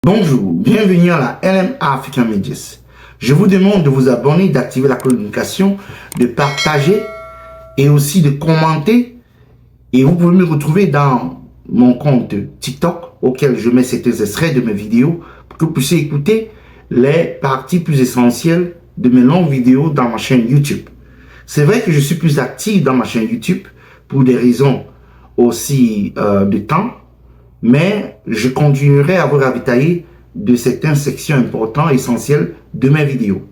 Bonjour, bienvenue à la LM African Medias. Je vous demande de vous abonner, d'activer la communication, de partager et aussi de commenter. Et vous pouvez me retrouver dans mon compte TikTok auquel je mets certains extraits de mes vidéos pour que vous puissiez écouter les parties plus essentielles de mes longues vidéos dans ma chaîne YouTube. C'est vrai que je suis plus actif dans ma chaîne YouTube pour des raisons aussi de temps, mais je continuerai à vous ravitailler de certaines sections importantes, essentielles de mes vidéos.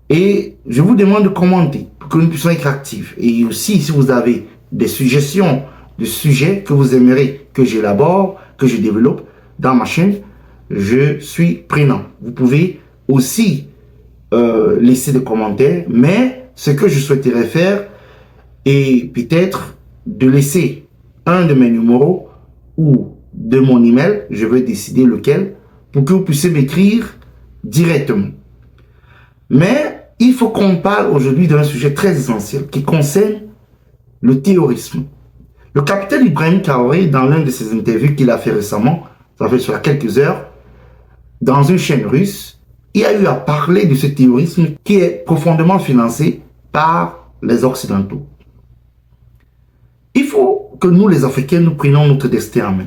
Et je vous demande de commenter pour que nous puissions être actifs. Et aussi, si vous avez des suggestions de sujets que vous aimeriez que j'élabore, que je développe dans ma chaîne, je suis prenant. Vous pouvez aussi laisser des commentaires, mais ce que je souhaiterais faire est peut-être de laisser un de mes numéros ou de mon email, je vais décider lequel, pour que vous puissiez m'écrire directement. Mais il faut qu'on parle aujourd'hui d'un sujet très essentiel qui concerne le terrorisme. Le capitaine Ibrahim Traoré, dans l'une de ses interviews qu'il a fait récemment, ça fait sur quelques heures, dans une chaîne russe, il a eu à parler de ce terrorisme qui est profondément financé par les Occidentaux. Il faut que nous, les Africains, nous prenions notre destin en main.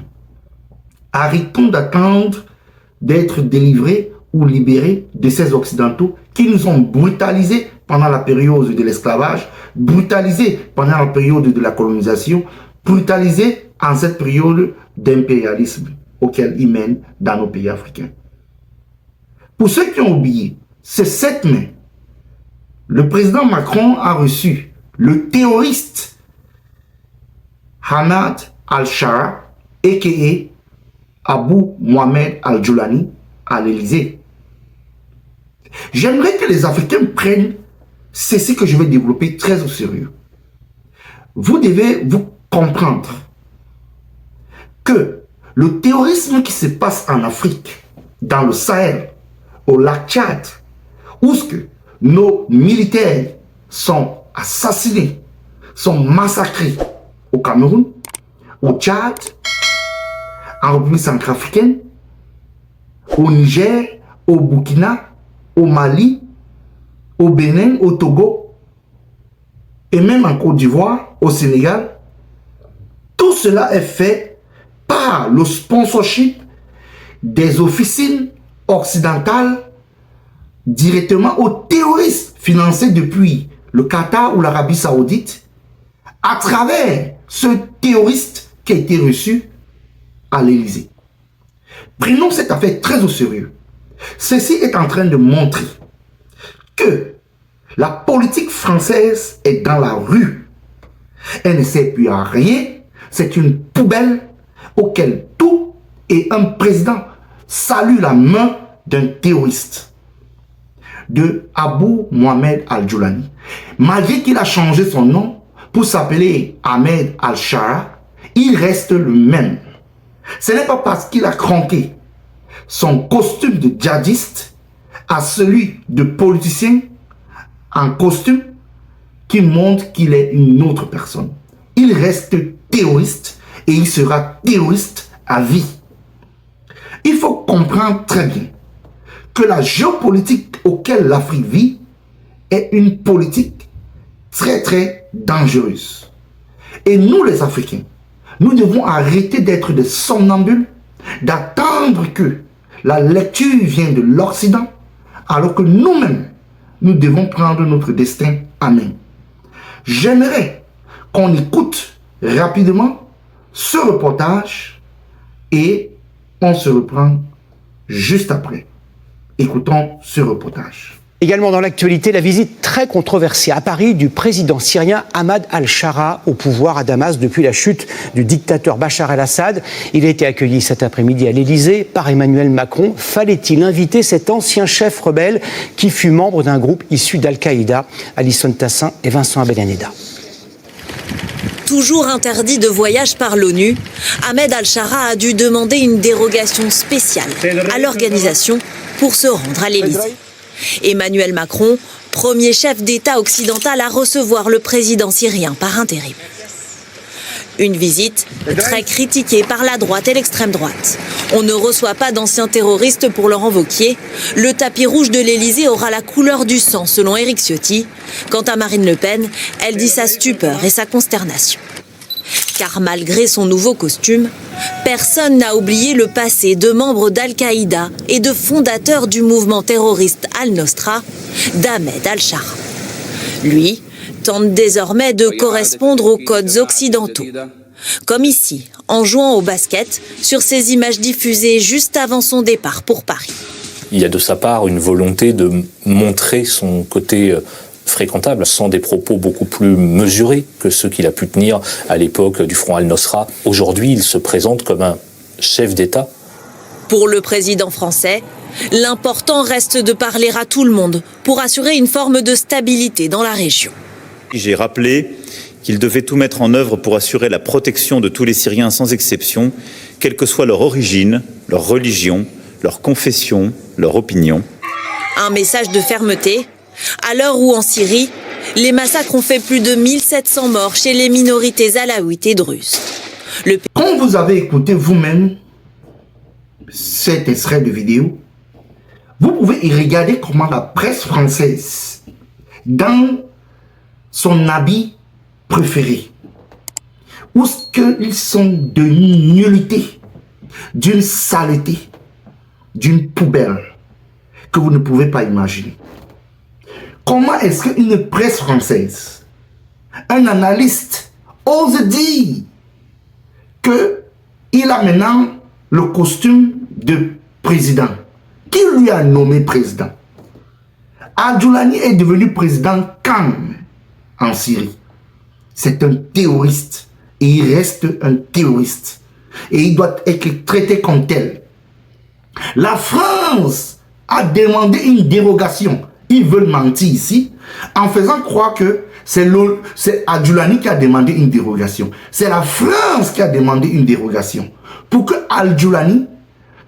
Arrêtons d'attendre d'être délivrés ou libérés de ces Occidentaux qui nous ont brutalisés pendant la période de l'esclavage, brutalisés pendant la période de la colonisation, brutalisés en cette période d'impérialisme auquel ils mènent dans nos pays africains. Pour ceux qui ont oublié, ce 7 mai, le président Macron a reçu le terroriste Ahmed Al-Shara, a.k.a. Abou Mohamed Al-Joulani, à l'Élysée. J'aimerais que les Africains prennent ceci que je vais développer très au sérieux. Vous devez vous comprendre que le terrorisme qui se passe en Afrique, dans le Sahel, au lac Tchad, où ce que nos militaires sont assassinés, sont massacrés au Cameroun, au Tchad, en République centrafricaine, au Niger, au Burkina, au Mali, au Bénin, au Togo, et même en Côte d'Ivoire, au Sénégal. Tout cela est fait par le sponsorship des officines occidentales directement aux terroristes financés depuis le Qatar ou l'Arabie Saoudite à travers ce terroriste qui a été reçu à l'Élysée. Prenons cette affaire très au sérieux. Ceci est en train de montrer que la politique française est dans la rue. Elle ne sert plus à rien. C'est une poubelle auquel tout et un président salue la main d'un terroriste, de Abou Mohamed Al-Joulani. Malgré qu'il a changé son nom pour s'appeler Ahmed Al-Shara, il reste le même. Ce n'est pas parce qu'il a cranké son costume de djihadiste à celui de politicien en costume qui montre qu'il est une autre personne. Il reste terroriste et il sera terroriste à vie. Il faut comprendre très bien que la géopolitique auquel l'Afrique vit est une politique très très dangereuse. Et nous les Africains, nous devons arrêter d'être des somnambules, d'attendre que la lecture vienne de l'Occident, alors que nous-mêmes, nous devons prendre notre destin en main. J'aimerais qu'on écoute rapidement ce reportage et on se reprend juste après. Écoutons ce reportage. Également dans l'actualité, la visite très controversée à Paris du président syrien Ahmed Al-Shara au pouvoir à Damas depuis la chute du dictateur Bachar el-Assad. Il a été accueilli cet après-midi à l'Élysée par Emmanuel Macron. Fallait-il inviter cet ancien chef rebelle qui fut membre d'un groupe issu d'Al-Qaïda? Alison Tassin et Vincent Abelaneda. Toujours interdit de voyage par l'ONU, Ahmed Al-Shara a dû demander une dérogation spéciale à l'organisation pour se rendre à l'Élysée. Emmanuel Macron, premier chef d'État occidental à recevoir le président syrien par intérim. Une visite très critiquée par la droite et l'extrême droite. On ne reçoit pas d'anciens terroristes pour leur invoquer. Le tapis rouge de l'Élysée aura la couleur du sang, selon Éric Ciotti. Quant à Marine Le Pen, elle dit sa stupeur et sa consternation. Car malgré son nouveau costume, personne n'a oublié le passé de membres d'Al-Qaïda et de fondateurs du mouvement terroriste Al-Nosra, d'Ahmed Al-Shara. Lui tente désormais de correspondre aux codes occidentaux. Comme ici, en jouant au basket, sur ces images diffusées juste avant son départ pour Paris. Il y a de sa part une volonté de montrer son côté fréquentable, sans des propos beaucoup plus mesurés que ceux qu'il a pu tenir à l'époque du Front Al-Nosra. Aujourd'hui, il se présente comme un chef d'État. Pour le président français, l'important reste de parler à tout le monde pour assurer une forme de stabilité dans la région. J'ai rappelé qu'il devait tout mettre en œuvre pour assurer la protection de tous les Syriens sans exception, quelle que soit leur origine, leur religion, leur confession, leur opinion. Un message de fermeté, à l'heure où en Syrie, les massacres ont fait plus de 1700 morts chez les minorités alaouites et druzes. Quand vous avez écouté vous-même cet extrait de vidéo, vous pouvez y regarder comment la presse française, dans son habit préféré, où ils sont d'une nullité, d'une saleté, d'une poubelle que vous ne pouvez pas imaginer. Comment est-ce qu'une presse française, un analyste, ose dire qu'il a maintenant le costume de président? Qui lui a nommé président? Al-Jolani est devenu président quand en Syrie? C'est un terroriste et il reste un terroriste et il doit être traité comme tel. La France a demandé une dérogation. Ils veulent mentir ici en faisant croire que c'est Al-Jolani qui a demandé une dérogation. C'est la France qui a demandé une dérogation pour que Al-Jolani,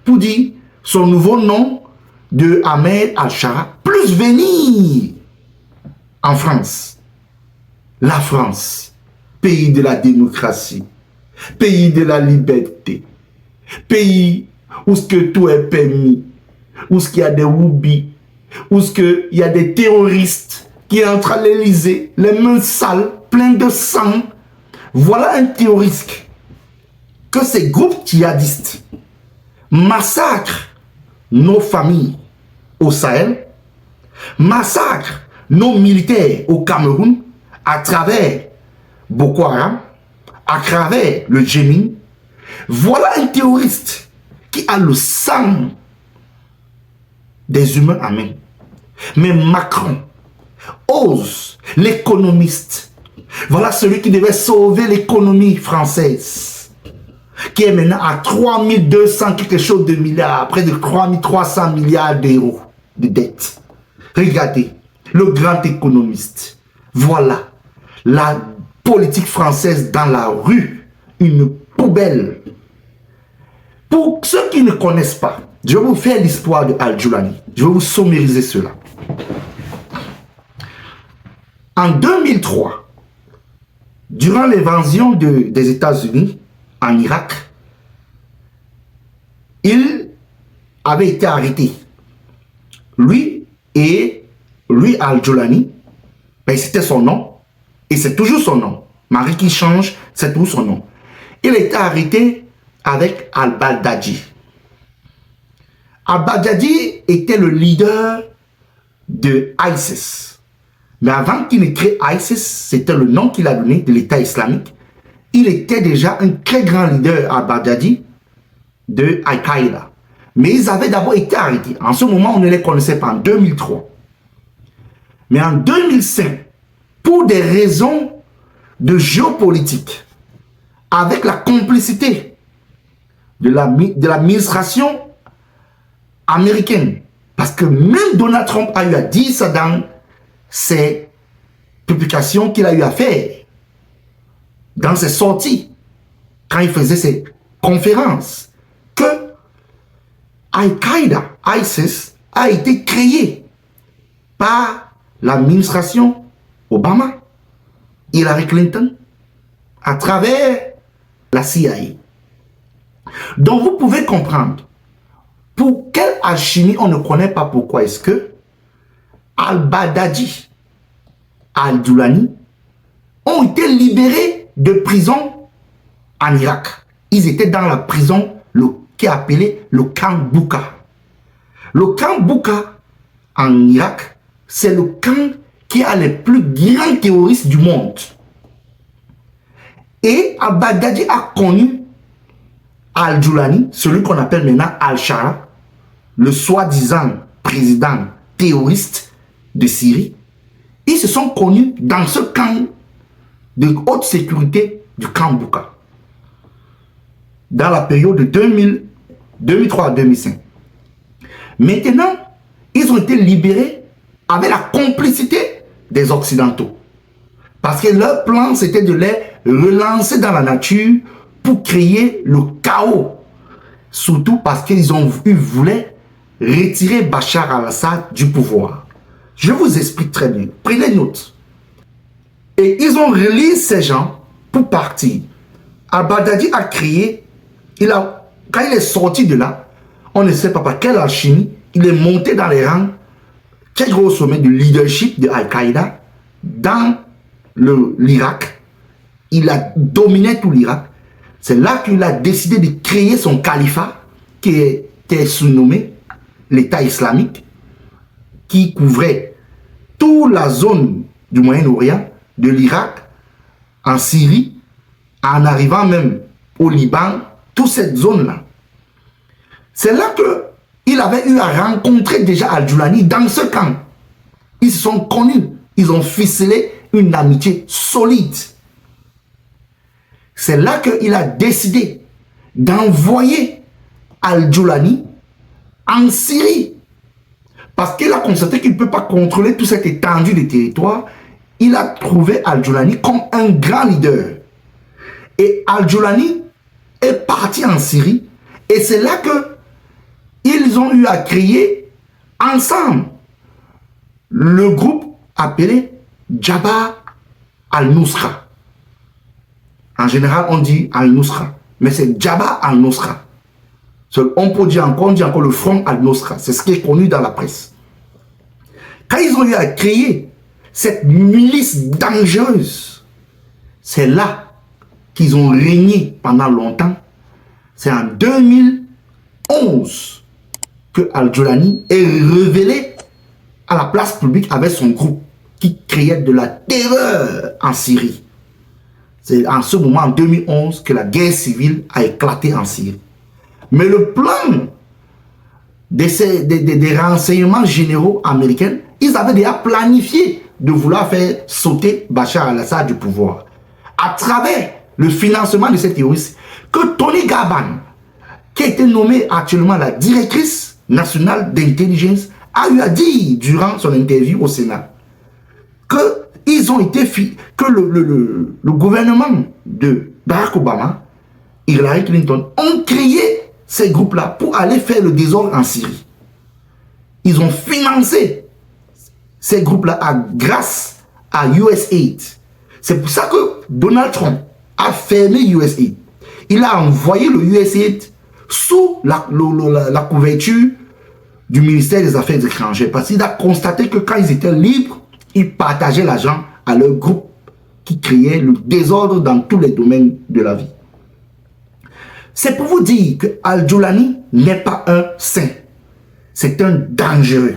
pour dire son nouveau nom de Ahmed Al-Shara, puisse venir en France. La France, pays de la démocratie, pays de la liberté, pays où tout est permis, où il y a des woubis, où il y a des terroristes qui entrent à l'Élysée, les mains sales, pleines de sang. Voilà un terroriste que ces groupes djihadistes massacrent nos familles au Sahel, massacrent nos militaires au Cameroun à travers Boko Haram, à travers le Djemin. Voilà un terroriste qui a le sang des humains à main. Mais Macron ose, l'économiste, voilà celui qui devait sauver l'économie française, qui est maintenant à 3200 quelque chose de milliards, près de 3300 milliards d'euros de dettes. Regardez, le grand économiste. Voilà la politique française dans la rue, une poubelle. Pour ceux qui ne connaissent pas, je vais vous faire l'histoire de Al-Jolani. Je vais vous sommariser cela. En 2003, durant l'invasion des États-Unis en Irak, il avait été arrêté. Lui, Al-Jolani, ben c'était son nom, et c'est toujours son nom. Marie qui change, c'est toujours son nom. Il a été arrêté avec al-Baghdadi. Al-Baghdadi était le leader de ISIS. Mais avant qu'il ne crée ISIS, c'était le nom qu'il a donné de l'État islamique. Il était déjà un très grand leader al-Baghdadi de Al-Qaïda. Mais ils avaient d'abord été arrêtés. En ce moment, on ne les connaissait pas, en 2003. Mais en 2005, pour des raisons de géopolitique, avec la complicité de l'administration américaine, parce que même Donald Trump a eu à dire ça dans ses publications qu'il a eu à faire, dans ses sorties, quand il faisait ses conférences, que Al-Qaïda, ISIS, a été créé par l'administration Obama, Hillary Clinton, à travers la CIA. Donc vous pouvez comprendre pour quelle alchimie on ne connaît pas pourquoi est-ce que Al-Baghdadi, Al-Doulani ont été libérés de prison en Irak. Ils étaient dans la prison qui est appelée le camp Bouka. Le camp Bouka en Irak, c'est le camp qui a les plus grands terroristes du monde. Et Al-Baghdadi a connu Al-Doulani, celui qu'on appelle maintenant Al-Shara, le soi-disant président terroriste de Syrie. Ils se sont connus dans ce camp de haute sécurité du camp Bouka dans la période de 2003 à 2005. Maintenant, ils ont été libérés avec la complicité des Occidentaux. Parce que leur plan, c'était de les relancer dans la nature pour créer le chaos. Surtout parce qu'ils voulaient retirer Bachar al-Assad du pouvoir. Je vous explique très bien. Prenez note. Et ils ont relié ces gens pour partir. Al-Baghdadi a créé, quand il est sorti de là, on ne sait pas par quelle alchimie, il est monté dans les rangs, très gros sommet du leadership de Al-Qaïda dans l'Irak. Il a dominé tout l'Irak. C'est là qu'il a décidé de créer son califat, qui était surnommé l'État islamique, qui couvrait toute la zone du Moyen-Orient, de l'Irak, en Syrie, en arrivant même au Liban, toute cette zone-là. C'est là qu'il avait eu à rencontrer déjà Al-Doulani dans ce camp. Ils se sont connus, ils ont ficelé une amitié solide. C'est là qu'il a décidé d'envoyer Al-Doulani en Syrie. Parce qu'il a constaté qu'il ne peut pas contrôler toute cette étendue de territoire. Il a trouvé Al-Doulani comme un grand leader. Et Al-Doulani est parti en Syrie. Et c'est là qu'ils ont eu à créer ensemble le groupe appelé Jabhat al-Nusra. En général, on dit al-Nusra. Mais c'est Jabhat al-Nusra. On peut dire encore, le front al-Nusra. C'est ce qui est connu dans la presse. Quand ils ont eu à créer cette milice dangereuse, c'est là qu'ils ont régné pendant longtemps. C'est en 2011 que Al-Doulani est révélé à la place publique avec son groupe qui créait de la terreur en Syrie. C'est en ce moment, en 2011, que la guerre civile a éclaté en Syrie. Mais le plan des renseignements généraux américains, ils avaient déjà planifié de vouloir faire sauter Bachar al-Assad du pouvoir à travers le financement de ces terroristes. Que Tony Gaban, qui a été nommée actuellement la directrice nationale d'intelligence, a eu à dire durant son interview au Sénat que le gouvernement de Barack Obama, Hillary Clinton, ont créé ces groupes-là pour aller faire le désordre en Syrie. Ils ont financé ces groupes-là grâce à USAID. C'est pour ça que Donald Trump a fermé USAID. Il a envoyé le USAID sous la couverture du ministère des Affaires étrangères. Parce qu'il a constaté que quand ils étaient libres, ils partageaient l'argent à leur groupe qui créait le désordre dans tous les domaines de la vie. C'est pour vous dire que Al-Doulani n'est pas un saint. C'est un dangereux.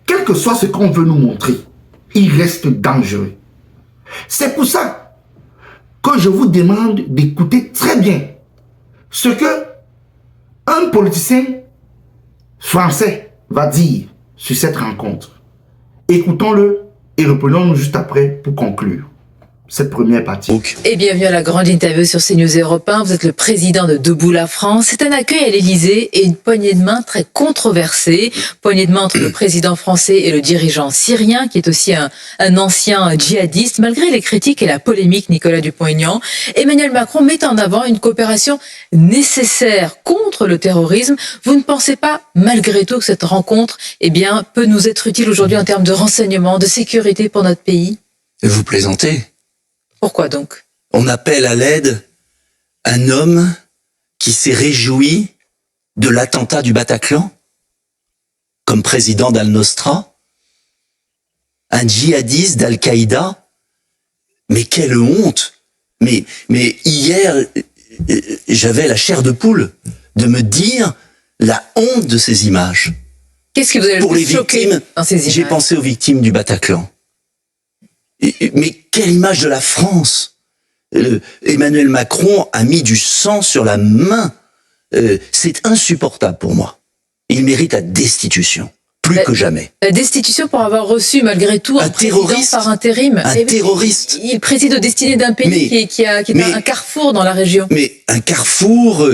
Quel que soit ce qu'on veut nous montrer, il reste dangereux. C'est pour ça que je vous demande d'écouter très bien ce que un politicien français va dire sur cette rencontre. Écoutons-le et reprenons-nous juste après pour conclure cette première partie. Et bienvenue à la grande interview sur CNews Europe 1. Vous êtes le président de Debout la France. C'est un accueil à l'Élysée et une poignée de main très controversée. Poignée de main entre le président français et le dirigeant syrien, qui est aussi un ancien djihadiste. Malgré les critiques et la polémique, Nicolas Dupont-Aignan, Emmanuel Macron met en avant une coopération nécessaire contre le terrorisme. Vous ne pensez pas, malgré tout, que cette rencontre, peut nous être utile aujourd'hui en termes de renseignement, de sécurité pour notre pays? Vous plaisantez? Pourquoi donc? On appelle à l'aide un homme qui s'est réjoui de l'attentat du Bataclan comme président d'Al-Nosra, un djihadiste d'Al-Qaïda. Mais quelle honte! Mais hier, j'avais la chair de poule de me dire la honte de ces images. Qu'est-ce qui vous a le plus choqué dans ces images? J'ai pensé aux victimes du Bataclan. Mais quelle image de la France! Emmanuel Macron a mis du sang sur la main. C'est insupportable pour moi. Il mérite la destitution, plus que jamais. La destitution pour avoir reçu malgré tout un terroriste par intérim. Un terroriste. Il préside aux destinées d'un pays qui est un carrefour dans la région. Mais un carrefour,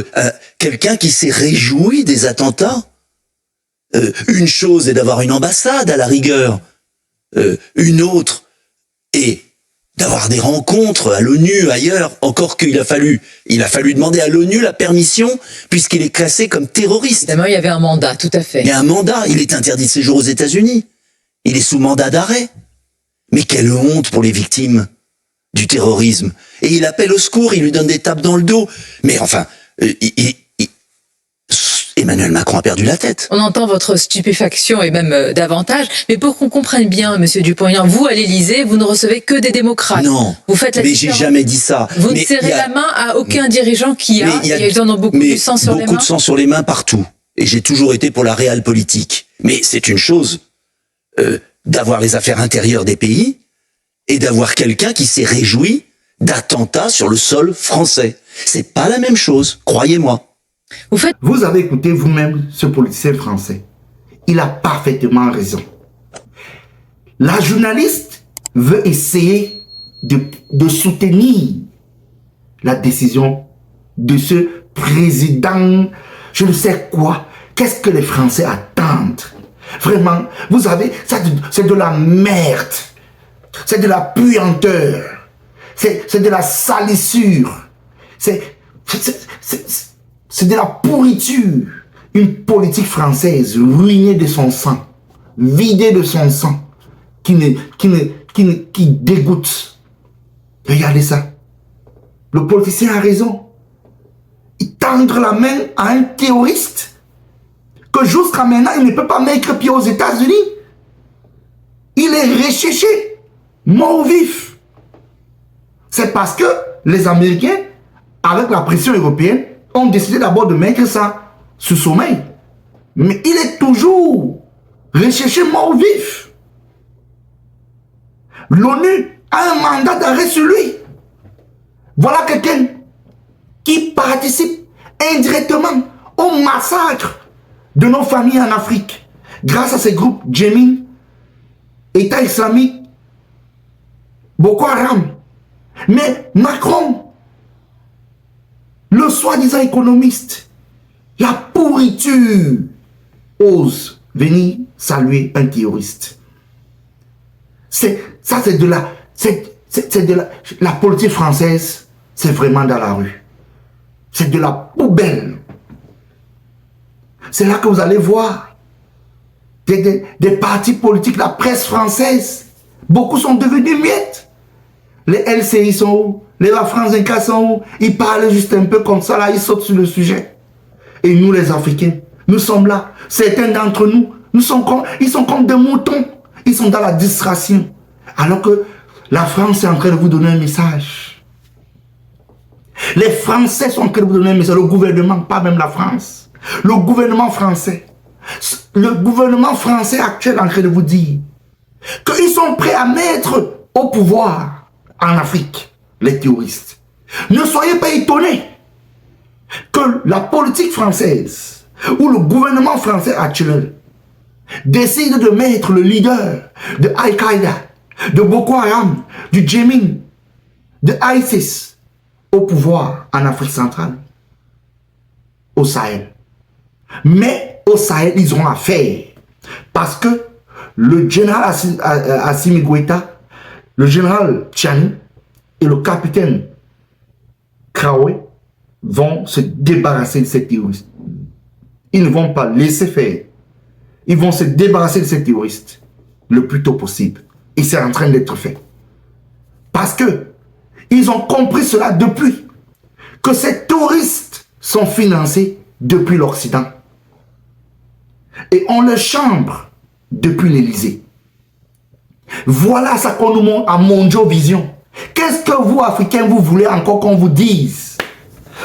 quelqu'un qui s'est réjoui des attentats. Une chose est d'avoir une ambassade à la rigueur. Une autre est d'avoir des rencontres à l'ONU, ailleurs, encore qu'il a fallu demander à l'ONU la permission, puisqu'il est classé comme terroriste. Évidemment, il y avait un mandat, tout à fait. Il y a un mandat, il est interdit de séjour aux États-Unis. Il est sous mandat d'arrêt. Mais quelle honte pour les victimes du terrorisme. Et il appelle au secours, il lui donne des tapes dans le dos. Mais enfin, Emmanuel Macron a perdu la tête. On entend votre stupéfaction et même davantage, mais pour qu'on comprenne bien, Monsieur Dupont-Aignan, vous à l'Élysée, vous ne recevez que des démocrates. Non, vous faites la mais j'ai jamais dit ça. Vous ne serrez la main à aucun dirigeant ils en ont beaucoup de sang sur les mains. Beaucoup de sang sur les mains partout. Et j'ai toujours été pour la réelle politique. Mais c'est une chose d'avoir les affaires intérieures des pays et d'avoir quelqu'un qui s'est réjoui d'attentats sur le sol français. C'est pas la même chose, croyez-moi. Vous avez écouté vous-même ce politicien français. Il a parfaitement raison. La journaliste veut essayer de soutenir la décision de ce président, je ne sais quoi. Qu'est-ce que les Français attendent? Vraiment, vous avez, c'est de la merde. C'est de la puanteur. C'est de la salissure. C'est de la pourriture. Une politique française ruinée de son sang, vidée de son sang, qui dégoûte. Regardez ça. Le politicien a raison. Il tendre la main à un terroriste que jusqu'à maintenant, il ne peut pas mettre pied aux États-Unis. Il est recherché, mort vif. C'est parce que les Américains, avec la pression européenne, ont décidé d'abord de mettre ça sous sommeil. Mais il est toujours recherché mort vif. L'ONU a un mandat d'arrêt sur lui. Voilà quelqu'un qui participe indirectement au massacre de nos familles en Afrique grâce à ces groupes Djemin, État islamique, Boko Haram. Mais Macron, le soi-disant économiste, la pourriture, ose venir saluer un terroriste. C'est de la politique française, c'est vraiment dans la rue. C'est de la poubelle. C'est là que vous allez voir des partis politiques, la presse française. Beaucoup sont devenus miettes. Les LCI sont où? Les La France Inca sont où? Ils parlent juste un peu comme ça, là, ils sautent sur le sujet. Et nous, les Africains, nous sommes là. Certains d'entre nous, ils sont comme des moutons. Ils sont dans la distraction. Alors que la France est en train de vous donner un message. Les Français sont en train de vous donner un message. Le gouvernement, pas même la France. Le gouvernement français. Le gouvernement français actuel est en train de vous dire qu'ils sont prêts à mettre au pouvoir en Afrique les terroristes. Ne soyez pas étonnés que la politique française ou le gouvernement français actuel décide de mettre le leader de Al-Qaïda, de Boko Haram, du Djemin, de ISIS au pouvoir en Afrique centrale, au Sahel. Mais au Sahel, ils ont affaire parce que le général Assimi Goïta, le général Tchani et le capitaine Traoré vont se débarrasser de ces terroristes. Ils ne vont pas laisser faire. Ils vont se débarrasser de ces terroristes le plus tôt possible. Et c'est en train d'être fait. Parce que ils ont compris cela depuis que ces touristes sont financés depuis l'Occident. Et on les chambre depuis l'Élysée. Voilà ça qu'on nous montre à Mondiovision. Qu'est-ce que vous, Africains, vous voulez encore qu'on vous dise?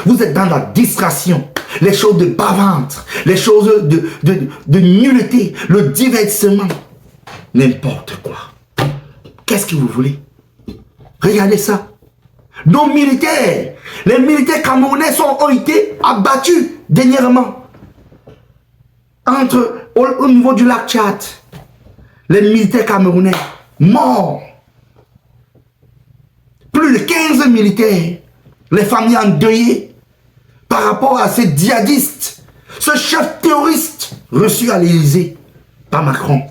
Vous êtes dans la distraction, les choses de bas-ventre, les choses de nullité, le divertissement. N'importe quoi. Qu'est-ce que vous voulez? Regardez ça. Nos militaires, les militaires camerounais ont été abattus dernièrement. Au niveau du lac Tchad, les militaires camerounais morts. Plus de 15 militaires, les familles endeuillées par rapport à ces djihadistes, ce chef terroriste reçu à l'Élysée par Macron.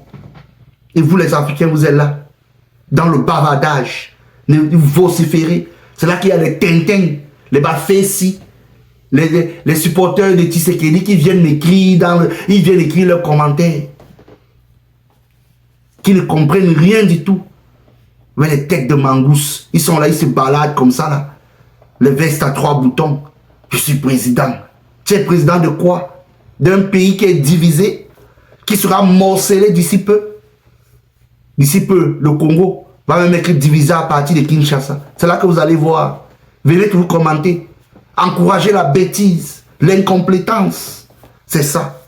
Et vous les Africains, vous êtes là, dans le bavardage, vous vociférez. C'est là qu'il y a les Tintins, les Bafessi, les supporters de Tshisekedi qui viennent m'écrire ils viennent écrire leurs commentaires, qui ne comprennent rien du tout. Mais les têtes de mangousse, ils sont là, ils se baladent comme ça là. Les vestes à 3 boutons. Je suis président. Tu es président de quoi? D'un pays qui est divisé, qui sera morcelé d'ici peu. D'ici peu, le Congo va même être divisé à partir de Kinshasa. C'est là que vous allez voir. Venez toujours commenter. Encourager la bêtise, l'incompétence. C'est ça.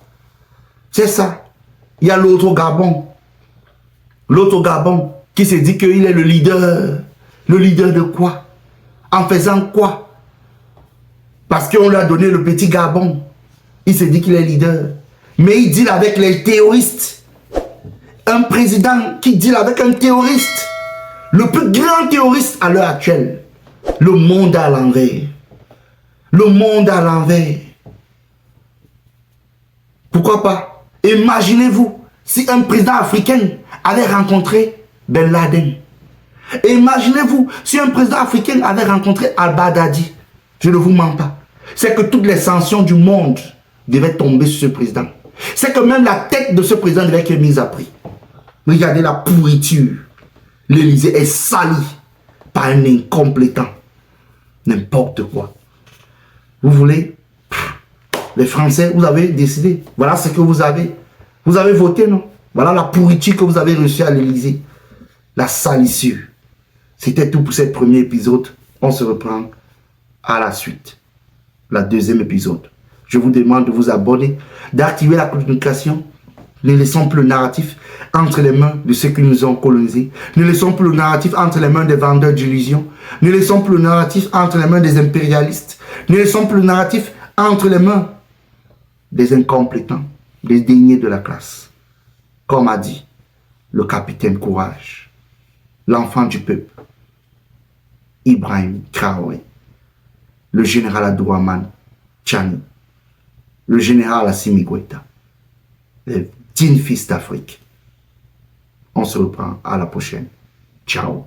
C'est ça. Il y a l'autre Gabon. L'autre Gabon qui se dit qu'il est le leader. Le leader de quoi? En faisant quoi? Parce qu'on lui a donné le petit Gabon. Il se dit qu'il est leader. Mais il deal avec les terroristes. Un président qui deal avec un terroriste. Le plus grand terroriste à l'heure actuelle. Le monde à l'envers. Le monde à l'envers. Pourquoi pas? Imaginez-vous si un président africain avait rencontré Ben Laden. Imaginez-vous si un président africain avait rencontré Al-Baghdadi. Je ne vous mens pas. C'est que toutes les sanctions du monde devaient tomber sur ce président. C'est que même la tête de ce président devait être mise à prix. Regardez la pourriture. L'Élysée est salie par un incompétent. N'importe quoi. Vous voulez? Les Français, vous avez décidé. Voilà ce que vous avez. Vous avez voté, non? Voilà la pourriture que vous avez reçue à l'Élysée. La salissure. C'était tout pour ce premier épisode. On se reprend à la suite. La deuxième épisode. Je vous demande de vous abonner, d'activer la communication. Ne laissons plus le narratif entre les mains de ceux qui nous ont colonisés. Ne laissons plus le narratif entre les mains des vendeurs d'illusions. Ne laissons plus le narratif entre les mains des impérialistes. Ne laissons plus le narratif entre les mains des incompétents, des déniés de la classe. Comme a dit le capitaine Courage, l'enfant du peuple, Ibrahim Traoré, le général Abdourahmane Tchani, le général Assimi Goïta, les dignes fils d'Afrique. On se reprend à la prochaine. Ciao.